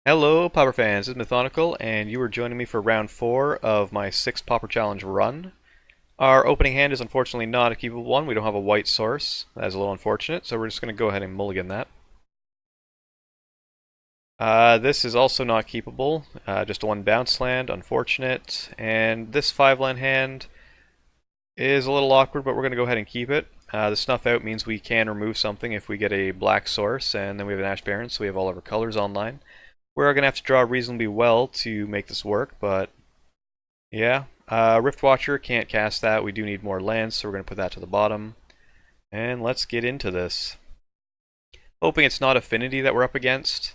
Hello, Pauper fans. This is Mathonical, and you are joining me for round 4 of my 6th Pauper Challenge run. Our opening hand is unfortunately not a keepable one. We don't have a white source. That is a little unfortunate, so we're just going to go ahead and mulligan that. This is also not keepable. Just one bounce land, unfortunate. And this 5-land hand is a little awkward, but we're going to go ahead and keep it. The snuff out means we can remove something if we get a black source, and then we have an Ash Baron, so we have all of our colors online. We're going to have to draw reasonably well to make this work, but yeah. Rift Watcher, can't cast that. We do need more lands, so we're going to put that to the bottom. And let's get into this. Hoping it's not Affinity that we're up against.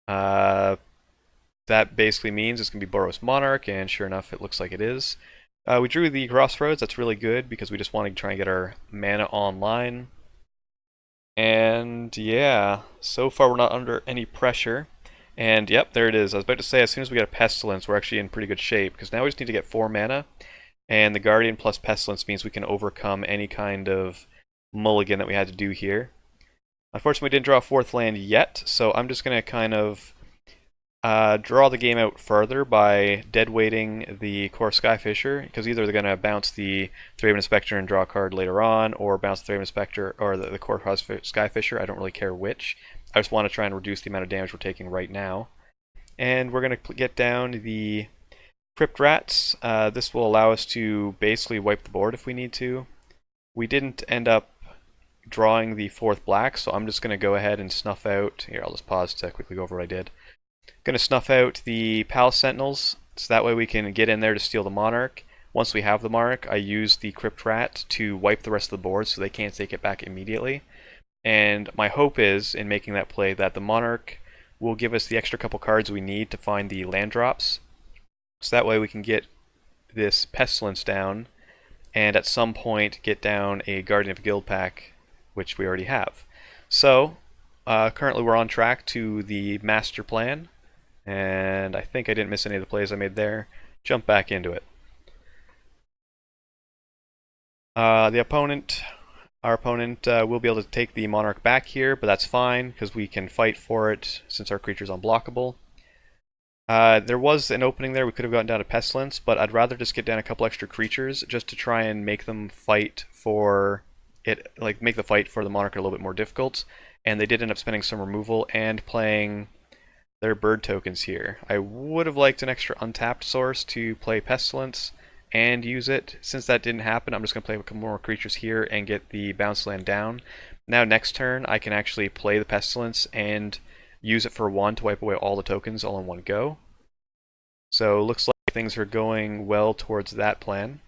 Uh, that basically means it's going to be Boros Monarch, and sure enough, it looks like it is. We drew the Crossroads. That's really good because we just want to try and get our mana online. And yeah, so far we're not under any pressure. And yep, there it is. I was about to say, as soon as we get a Pestilence, we're actually in pretty good shape, because now we just need to get 4 mana, and the Guardian plus Pestilence means we can overcome any kind of mulligan that we had to do here. Unfortunately, we didn't draw a 4th land yet, so I'm just going to kind of draw the game out further by deadweighting the Core Skyfisher, because either they're going to bounce the Thraben Inspector and draw a card later on, or bounce the Thraben Inspector or the Core Skyfisher. I don't really care which. I just want to try and reduce the amount of damage we're taking right now. And we're going to get down the Crypt Rats. This will allow us to basically wipe the board if we need to. We didn't end up drawing the 4th black, so I'm just going to go ahead and snuff out. Here, I'll just pause to quickly go over what I did. Going to snuff out the Palace Sentinels, so that way we can get in there to steal the Monarch. Once we have the Monarch, I use the Crypt Rat to wipe the rest of the board so they can't take it back immediately. And my hope is, in making that play, that the Monarch will give us the extra couple cards we need to find the land drops. So that way we can get this Pestilence down, and at some point get down a Guardian of Guild pack, which we already have. So, currently we're on track to the master plan, and I think I didn't miss any of the plays I made there. Jump back into it. Our opponent will be able to take the Monarch back here, but that's fine, because we can fight for it since our creature's unblockable. There was an opening there, we could have gotten down to Pestilence, but I'd rather just get down a couple extra creatures just to try and make them fight for it, like make the fight for the Monarch a little bit more difficult. And they did end up spending some removal and playing their bird tokens here. I would have liked an extra untapped source to play Pestilence and use it. Since that didn't happen, I'm just going to play a couple more creatures here and get the bounce land down. Now next turn, I can actually play the Pestilence and use it for 1 to wipe away all the tokens all in one go. So looks like things are going well towards that plan,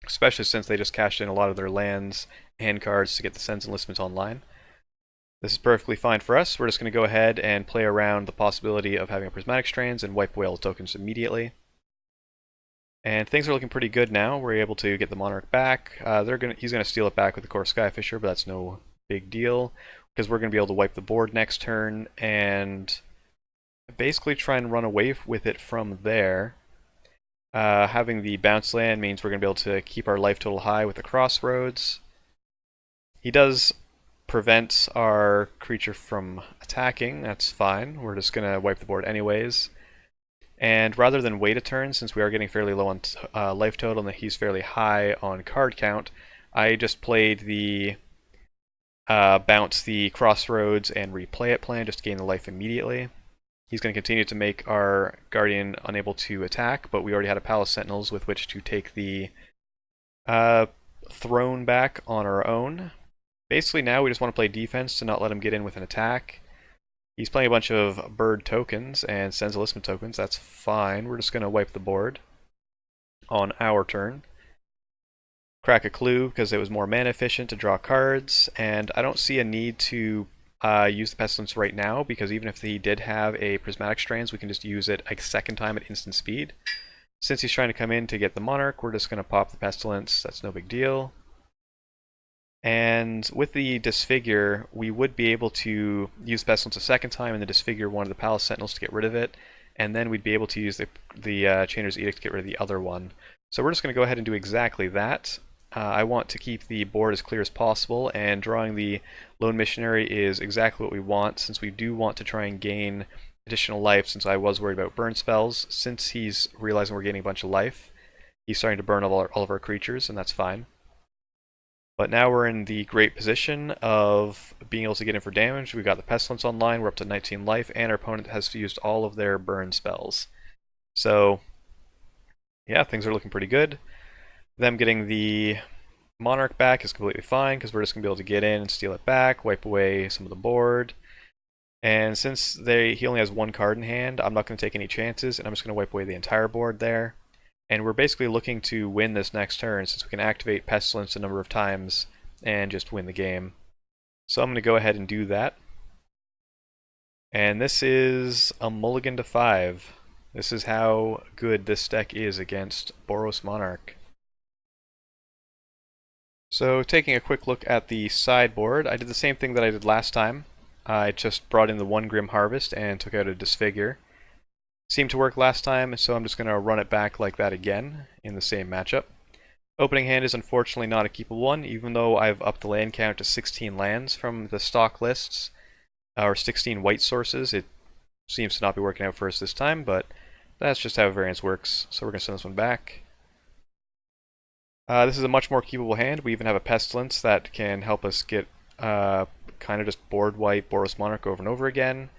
especially since they just cashed in a lot of their lands and cards to get the Sens Enlistment online. This is perfectly fine for us. We're just going to go ahead and play around the possibility of having a Prismatic Strands and wipe away all the tokens immediately. And things are looking pretty good now. We're able to get the Monarch back. He's going to steal it back with the Core Skyfisher, but that's no big deal, because we're going to be able to wipe the board next turn and basically try and run away with it from there. Having the bounce land means we're going to be able to keep our life total high with the Crossroads. He does prevent our creature from attacking. That's fine. We're just going to wipe the board anyways. And rather than wait a turn, since we are getting fairly low on life total and he's fairly high on card count, I just played the bounce the Crossroads and replay it plan just to gain the life immediately. He's going to continue to make our Guardian unable to attack, but we already had a Palace Sentinels with which to take the throne back on our own. Basically now we just want to play defense to not let him get in with an attack. He's playing a bunch of bird tokens and Sens Enlistment tokens. That's fine. We're just going to wipe the board on our turn. Crack a Clue because it was more mana efficient to draw cards, and I don't see a need to use the Pestilence right now, because even if he did have a Prismatic Strands, we can just use it a second time at instant speed. Since he's trying to come in to get the Monarch, we're just going to pop the Pestilence. That's no big deal. And with the Disfigure, we would be able to use Pestilence a second time and then Disfigure one of the Palace Sentinels to get rid of it, and then we'd be able to use the Chainer's Edict to get rid of the other one. So we're just going to go ahead and do exactly that. I want to keep the board as clear as possible, and drawing the Lone Missionary is exactly what we want, since we do want to try and gain additional life since I was worried about burn spells. Since he's realizing we're gaining a bunch of life, he's starting to burn all of our creatures, and that's fine. But now we're in the great position of being able to get in for damage. We've got the Pestilence online, we're up to 19 life, and our opponent has used all of their burn spells. So, yeah, things are looking pretty good. Them getting the Monarch back is completely fine, because we're just going to be able to get in and steal it back, wipe away some of the board. And since he only has one card in hand, I'm not going to take any chances, and I'm just going to wipe away the entire board there. And we're basically looking to win this next turn since we can activate Pestilence a number of times and just win the game. So I'm going to go ahead and do that. And this is a mulligan to 5. This is how good this deck is against Boros Monarch. So taking a quick look at the sideboard, I did the same thing that I did last time. I just brought in the one Grim Harvest and took out a Disfigure. Seemed to work last time, so I'm just going to run it back like that again in the same matchup. Opening hand is unfortunately not a keepable one, even though I've upped the land count to 16 lands from the stock lists, or 16 white sources. It seems to not be working out for us this time, but that's just how variance works, so we're going to send this one back. This is a much more keepable hand. We even have a Pestilence that can help us get kind of just board wipe Boros Monarch over and over again.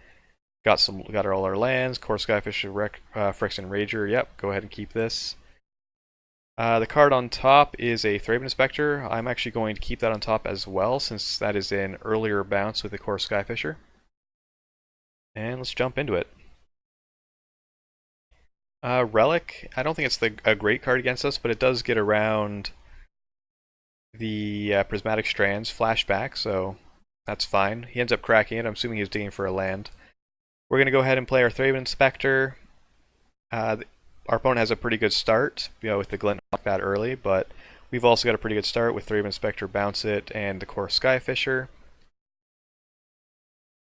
Got all our lands, Core Skyfisher, Phyrexian Rager. Yep, go ahead and keep this. The card on top is a Thraben Inspector. I'm actually going to keep that on top as well, since that is an earlier bounce with the Core Skyfisher. And let's jump into it. Relic, I don't think it's a great card against us, but it does get around the Prismatic Strands flashback, so that's fine. He ends up cracking it. I'm assuming he was digging for a land. We're going to go ahead and play our Thraben Inspector. Our opponent has a pretty good start, with the Glint Hawk that early, but we've also got a pretty good start with Thraben Inspector, Bounce It, and the Core Skyfisher.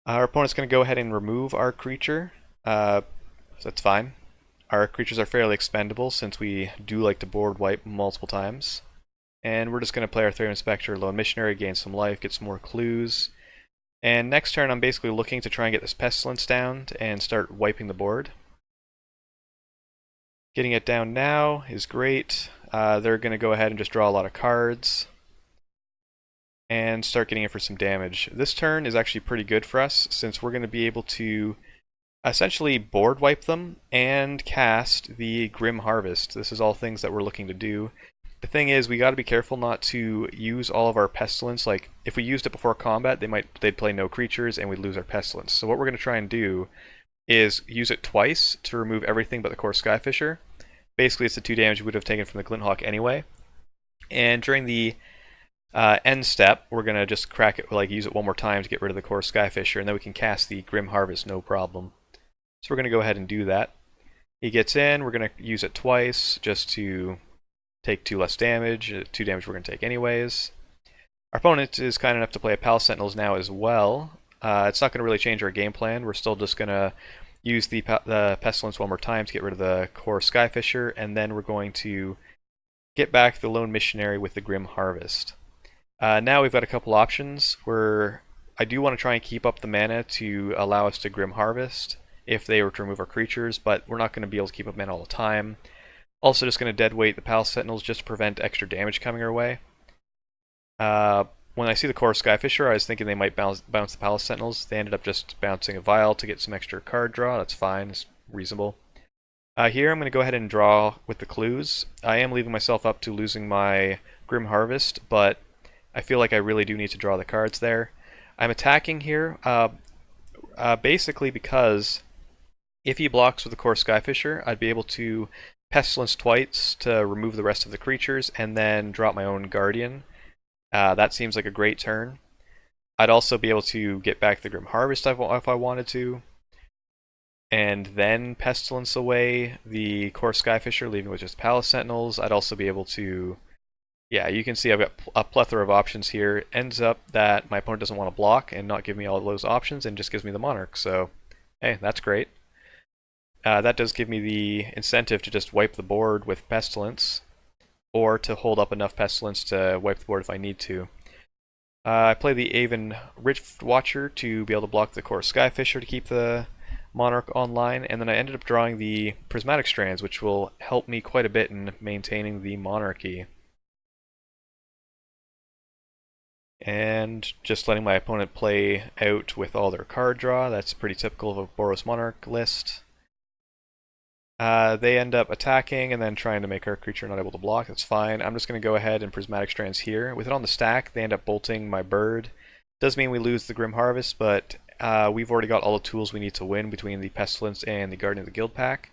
Our opponent's going to go ahead and remove our creature, so that's fine. Our creatures are fairly expendable since we do like to board wipe multiple times. And we're just going to play our Thraben Inspector, Lone Missionary, gain some life, get some more clues. And next turn I'm basically looking to try and get this Pestilence down and start wiping the board. Getting it down now is great. They're going to go ahead and just draw a lot of cards and start getting in for some damage. This turn is actually pretty good for us since we're going to be able to essentially board wipe them and cast the Grim Harvest. This is all things that we're looking to do. The thing is, we got to be careful not to use all of our Pestilence. Like, if we used it before combat, they'd play no creatures and we'd lose our Pestilence. So what we're going to try and do is use it twice to remove everything but the Core Skyfisher. Basically, it's the 2 damage we would have taken from the Glint Hawk anyway. And during the end step, we're going to just crack it, use it one more time to get rid of the Core Skyfisher, and then we can cast the Grim Harvest, no problem. So we're going to go ahead and do that. He gets in, we're going to use it twice just to take 2 less damage, 2 damage we're going to take anyways. Our opponent is kind enough to play a Palace Sentinels now as well. It's not going to really change our game plan. We're still just going to use the Pestilence one more time to get rid of the Core Skyfisher, and then we're going to get back the Lone Missionary with the Grim Harvest. Now we've got a couple options where I do want to try and keep up the mana to allow us to Grim Harvest if they were to remove our creatures, but we're not going to be able to keep up mana all the time. Also just going to deadweight the Palace Sentinels just to prevent extra damage coming our way. When I see the Core Skyfisher, I was thinking they might bounce the Palace Sentinels. They ended up just bouncing a Vial to get some extra card draw. That's fine, it's reasonable. Here I'm going to go ahead and draw with the clues. I am leaving myself up to losing my Grim Harvest, but I feel like I really do need to draw the cards there. I'm attacking here basically because if he blocks with the Core Skyfisher, I'd be able to Pestilence twice to remove the rest of the creatures and then drop my own Guardian. That seems like a great turn. I'd also be able to get back the Grim Harvest if I wanted to, and then Pestilence away the Core Skyfisher, leaving with just Palace Sentinels. I'd also be able to, yeah, you can see I've got a plethora of options here. Ends up that my opponent doesn't want to block and not give me all those options and just gives me the Monarch, so hey, that's great. That does give me the incentive to just wipe the board with Pestilence, or to hold up enough Pestilence to wipe the board if I need to. I play the Aven Rift Watcher to be able to block the Core Skyfisher to keep the Monarch online, and then I ended up drawing the Prismatic Strands, which will help me quite a bit in maintaining the monarchy. And just letting my opponent play out with all their card draw. That's pretty typical of a Boros Monarch list. They end up attacking and then trying to make our creature not able to block. That's fine. I'm just going to go ahead and Prismatic Strands here. With it on the stack, they end up bolting my bird. Does mean we lose the Grim Harvest, but we've already got all the tools we need to win between the Pestilence and the Guardian of the Guild pack.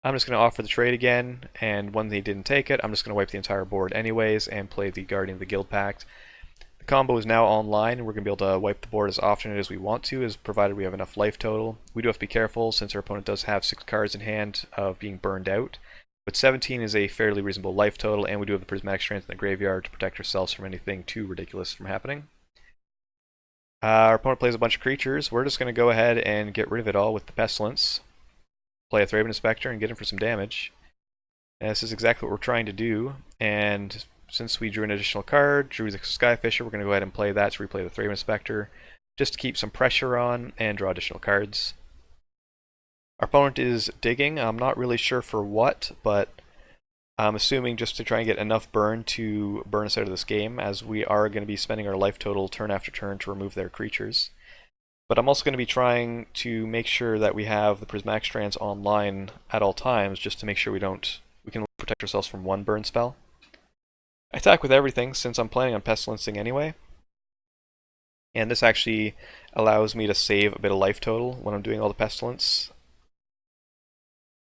I'm just going to offer the trade again, and when they didn't take it, I'm just going to wipe the entire board anyways and play the Guardian of the Guild pack. The combo is now online, and we're going to be able to wipe the board as often as we want to, as provided we have enough life total. We do have to be careful, since our opponent does have 6 cards in hand of being burned out. But 17 is a fairly reasonable life total, and we do have the Prismatic Strands in the graveyard to protect ourselves from anything too ridiculous from happening. Our opponent plays a bunch of creatures. We're just going to go ahead and get rid of it all with the Pestilence. Play a Thraben Inspector and get him for some damage. And this is exactly what we're trying to do, and since we drew an additional card, drew the Skyfisher, we're going to go ahead and play that to replay the Thraben Inspector, just to keep some pressure on and draw additional cards. Our opponent is digging. I'm not really sure for what, but I'm assuming just to try and get enough burn to burn us out of this game, as we are going to be spending our life total turn after turn to remove their creatures. But I'm also going to be trying to make sure that we have the Prismatic Strands online at all times, just to make sure we can protect ourselves from one burn spell. I attack with everything since I'm planning on Pestilencing anyway. And this actually allows me to save a bit of life total when I'm doing all the Pestilence.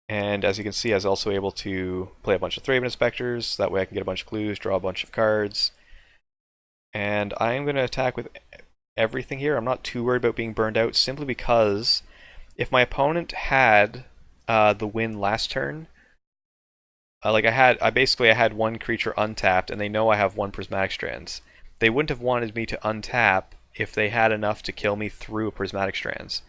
And as you can see, I was also able to play a bunch of Thraben Inspectors. That way I can get a bunch of clues, draw a bunch of cards. And I am going to attack with everything here. I'm not too worried about being burned out, simply because if my opponent had the win last turn, I basically had one creature untapped, and they know I have one Prismatic Strands. They wouldn't have wanted me to untap if they had enough to kill me through a Prismatic Strands.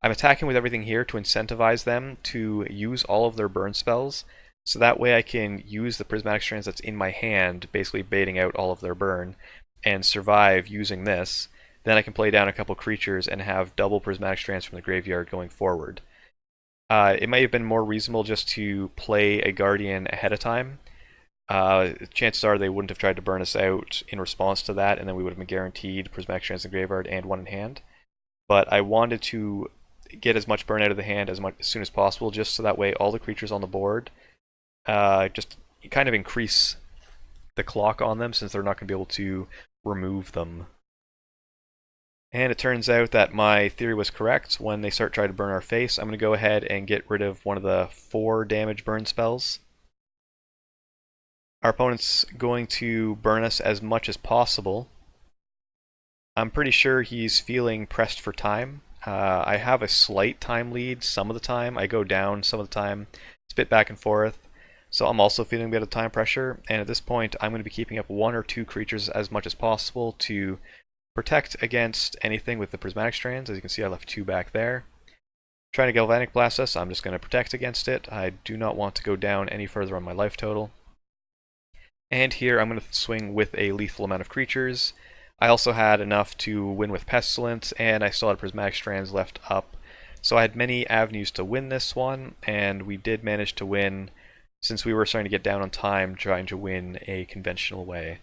I'm attacking with everything here to incentivize them to use all of their burn spells, so that way I can use the Prismatic Strands that's in my hand, basically baiting out all of their burn, and survive using this. Then I can play down a couple creatures and have double Prismatic Strands from the graveyard going forward. It might have been more reasonable just to play a Guardian ahead of time. Chances are they wouldn't have tried to burn us out in response to that, and then we would have been guaranteed Prismatic Strands in the graveyard and one in hand. But I wanted to get as much burn out of the hand as soon as possible, just so that way all the creatures on the board just kind of increase the clock on them, since they're not going to be able to remove them. And it turns out that my theory was correct. When they start trying to burn our face, I'm going to go ahead and get rid of one of the 4 damage burn spells. Our opponent's going to burn us as much as possible. I'm pretty sure he's feeling pressed for time. I have a slight time lead some of the time. I go down some of the time. It's a bit back and forth. So I'm also feeling a bit of time pressure. And at this point, I'm going to be keeping up 1 or 2 creatures as much as possible to protect against anything with the Prismatic Strands. As you can see, I left 2 back there. Trying to Galvanic Blast us, I'm just going to protect against it. I do not want to go down any further on my life total. And here I'm going to swing with a lethal amount of creatures. I also had enough to win with Pestilence, and I still had Prismatic Strands left up. So I had many avenues to win this one, and we did manage to win, since we were starting to get down on time trying to win a conventional way.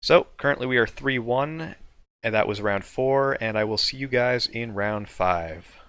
So currently we are 3-1, and that was round 4, and I will see you guys in round 5.